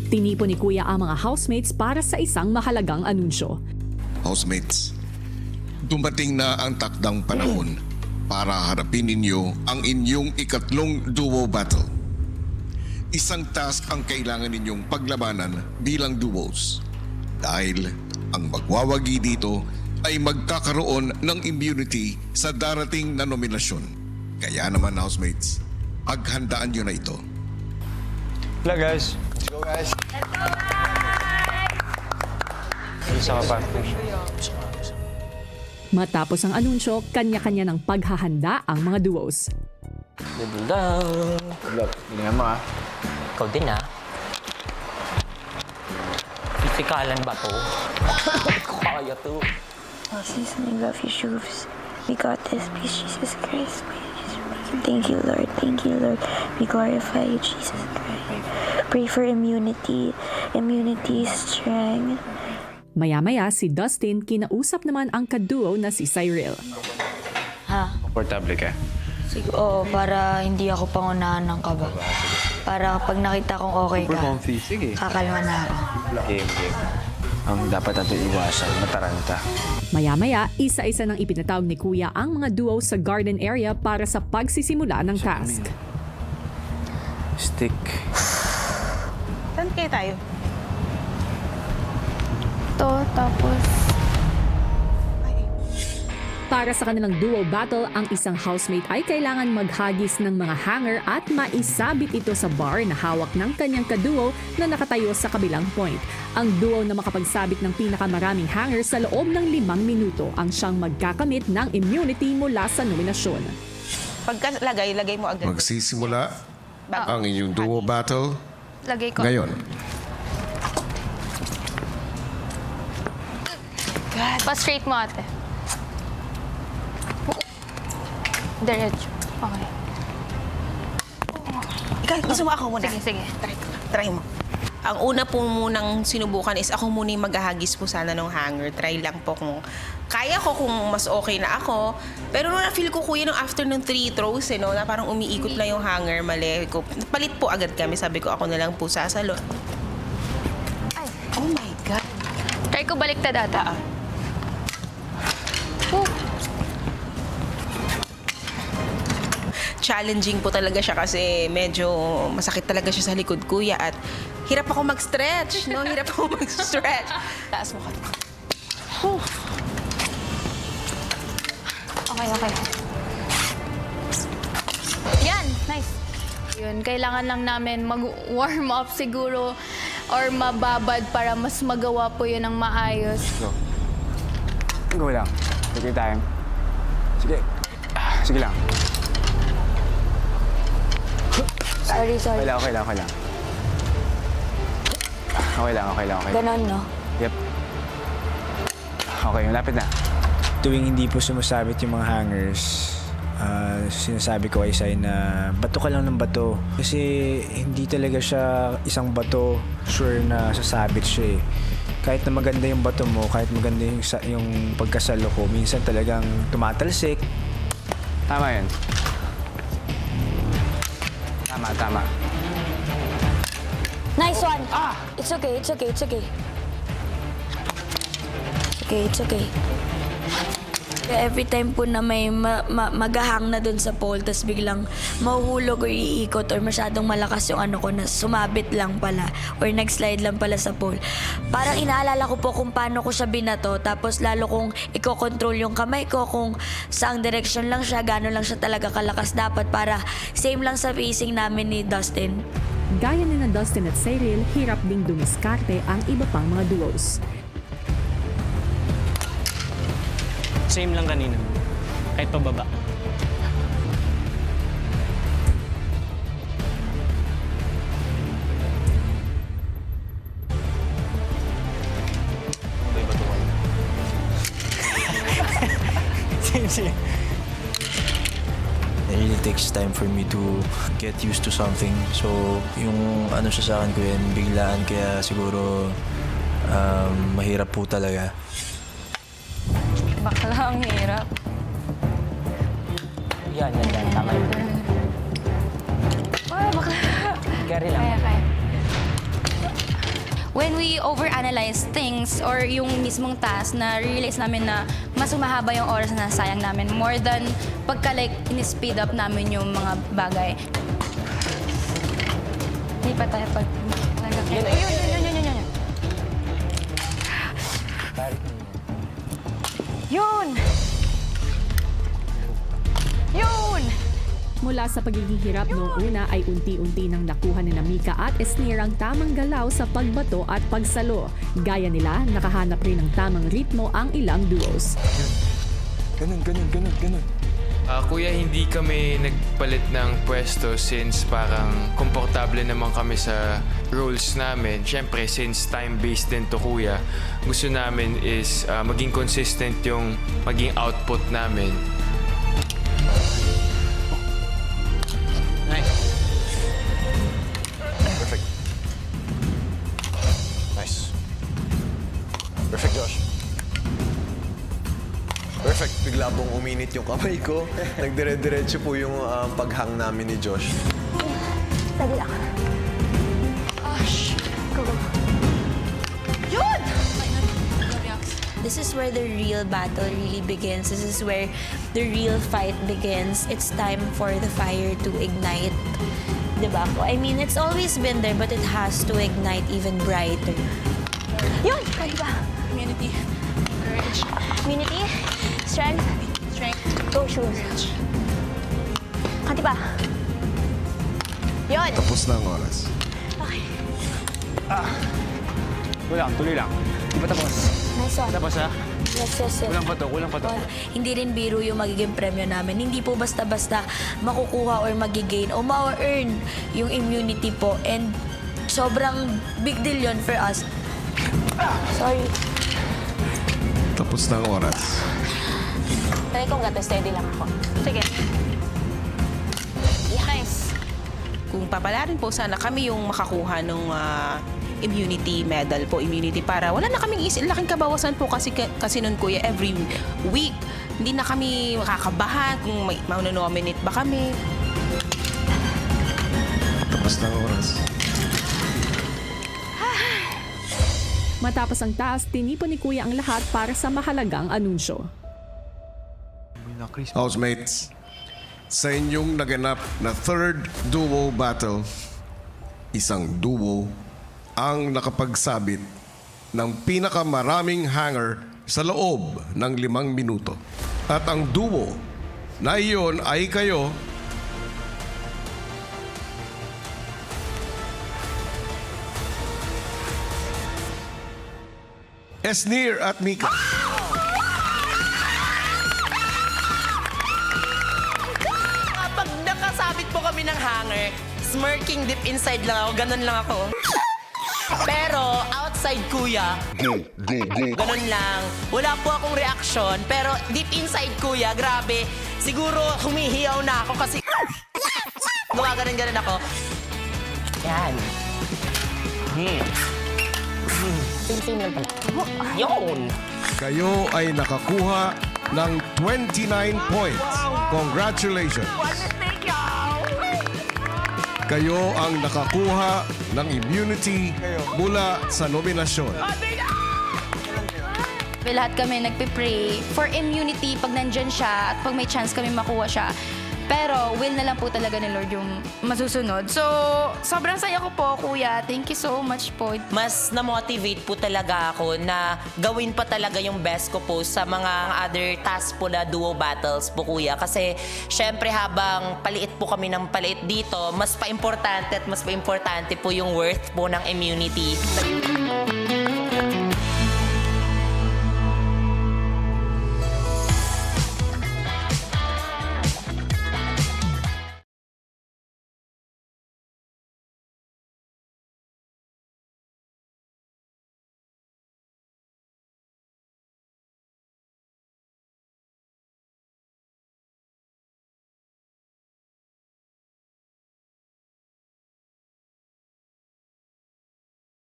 Tinipon ni Kuya ang mga housemates para sa isang mahalagang anunsyo. Housemates, dumating na ang takdang panahon para harapin ninyo ang inyong ikatlong duo battle. Isang task ang kailangan ninyong paglabanan bilang duos. Dahil ang magwawagi dito ay magkakaroon ng immunity sa darating na nominasyon. Kaya naman, housemates, paghandaan nyo na ito. Hello guys. Let's go, guys. Isa ka pa. Matapos ang anunsyo, kanya-kanya ng paghahanda ang mga duos. Good luck. Good luck. Galingan mo, ha? Ikaw din, ha? Pisikalan ba to? Kaya to. Jesus, I love you, shoes. We got this, please, Jesus Christ. Thank you, Lord. Thank you, Lord. We glorify you, Jesus Christ. Pray for immunity. Immunity, strength. Maya-maya si Dustin kinausap naman ang kaduo na si Cyril. Ha? Komportable ka. Sige, oo, para hindi ako pangunahan ng kaba. Para pag nakita kong okay Super ka, comfy. Sige. kakalma na ako. Game. Ang dapat natin iwasan, mataranta. Maya-maya, isa-isa nang ipinatawag ni Kuya ang mga duo sa garden area para sa pagsisimula ng task. Stick. Saan kayo tayo? To, tapos... Para sa kanilang duo battle, ang isang housemate ay kailangan maghagis ng mga hanger at maisabit ito sa bar na hawak ng kanyang kaduo na nakatayo sa kabilang point. Ang duo na makapagsabit ng pinakamaraming hanger sa loob ng 5 minuto ang siyang magkakamit ng immunity mula sa nominasyon. Pagkalagay, lagay mo agad. Magsisimula ang inyong duo battle Lagay ko. ngayon. Pa-straight mo, ate. Diretso. Okay. Ikaw, gusto mo ako muna? Sige. Try mo. Ang una po munang sinubukan is ako muna yung maghahagis po sana ng hanger. Try lang po kung kaya ko, kung mas okay na ako. Pero nung na-feel ko, kuya, nung after ng 3 throws, no, na parang umiikot na yung hanger, mali ko. Palit po agad kami. Sabi ko, ako na lang po sasalon. Ay. Oh my God. Try ko baliktad ata. Challenging po talaga siya kasi medyo masakit talaga siya sa likod, kuya. At hirap ako mag-stretch, no? Hirap ako mag-stretch. Taas mo ka. Okay. Yan, nice. Yun, kailangan lang namin mag-warm up siguro or mababad para mas magawa po yun ng maayos. Go lang. Take your time. Sige. Sige lang. Sorry. Okay lang. Okay lang. Ganon, no? Yep. Okay, lapit na. Tuwing hindi po sumasabit yung mga hangers, sinasabi ko kay Sai na bato ka lang ng bato. Kasi hindi talaga siya isang bato sure na sasabit siya eh. Kahit na maganda yung bato mo, kahit maganda yung pagkasalo ko, minsan talagang tumatalsik. Tama yun. Tama. Nice one! It's okay. Every time po na may maghahang na dun sa pole, tas biglang mahuhulog or iikot or masyadong malakas yung ano ko na sumabit lang pala or nag-slide lang pala sa pole. Parang inaalala ko po kung paano ko siya binato, tapos lalo kong iko-control yung kamay ko kung saang direction lang siya, gano'n lang siya talaga kalakas dapat para same lang sa pacing namin ni Dustin. Gaya ni na Dustin at Cyril, hirap ding dumiskarte ang iba pang mga duos. Same lang kanina. Kahit pababa. Same. It really takes time for me to get used to something. So, yung ano siya sa akin ko yun, biglaan, kaya siguro mahirap po talaga. Bakla, ang hirap. Yan. Tama yun. Oh, bakla. Carry lang. Kaya. when we overanalyze things or yung mismong task na realize namin na mas humahaba yung oras na nasayang namin more than pagka like in-speed up namin yung mga bagay. Hindi pa tayo pag... Yun. Yun! Yun! Mula sa pagiging hirap noong una ay unti-unti nang nakuha ni Mika at Esnir ang tamang galaw sa pagbato at pagsalo. Gaya nila, nakahanap rin ng tamang ritmo ang ilang duos. Ganun. Kuya, hindi kami nagpalit ng pwesto since parang komportable naman kami sa roles namin. Siyempre, since time-based din to kuya, gusto namin is maging consistent yung maging output namin. Perfect, Josh. Perfect. Bigla pong uminit yung kamay ko. Nagdire-diretso po yung paghang namin ni Josh. Sabi lang. Go. Yun! This is where the real battle really begins. This is where the real fight begins. It's time for the fire to ignite. Diba? I mean, it's always been there, but it has to ignite even brighter. Yun! Kaya ba? Community. Courage. Community. Strength. Go, shoes. Kati pa. Yun! Tapos na ang oras. Okay. Tuloy lang. Di ba tapos? Nice one. Tapos ha? Yes. Kulang pa to. Hindi rin biro yung magiging premyo namin. Hindi po basta-basta makukuha or magigain o ma-earn yung immunity po. And sobrang big deal yun for us. Sorry. Tapos na ang oras. Try kong gato, steady lang ako. Sige. Nice. Kung papalarin po sana kami yung makakuha ng immunity medal po, immunity para wala na kaming laking kabawasan po kasi nun kuya every week hindi na kami makakabahan kung may manonominate ba kami. Tapos na ang oras. Matapos ang task, tinipon ni Kuya ang lahat para sa mahalagang anunsyo. Housemates, sa inyong naganap na third duo battle, isang duo ang nakapagsabit ng pinakamaraming hanger sa loob ng 5 minuto. At ang duo na iyon ay kayo, Esnir at Mika. Kapag nakasabit po kami ng hanger, smirking deep inside lang ako, ganun lang ako. Pero outside kuya, ganun lang. Wala po akong reaction, pero deep inside kuya, grabe. Siguro humihiyaw na ako kasi ganun ako. Yan. Same lang pala. Yun! Kayo ay nakakuha ng 29 points. Congratulations! Kayo ang nakakuha ng immunity mula sa nominasyon. Lahat kami nagpe-pray for immunity pag nandyan siya at pag may chance kami makuha siya. Pero will na lang po talaga ni Lord yung masusunod. So, sobrang saya ko po, Kuya. Thank you so much po. Mas na-motivate po talaga ako na gawin pa talaga yung best ko po sa mga other tasks po na duo battles po, Kuya. Kasi, syempre, habang paliit po kami ng paliit dito, mas pa-importante at mas pa-importante po yung worth po ng immunity.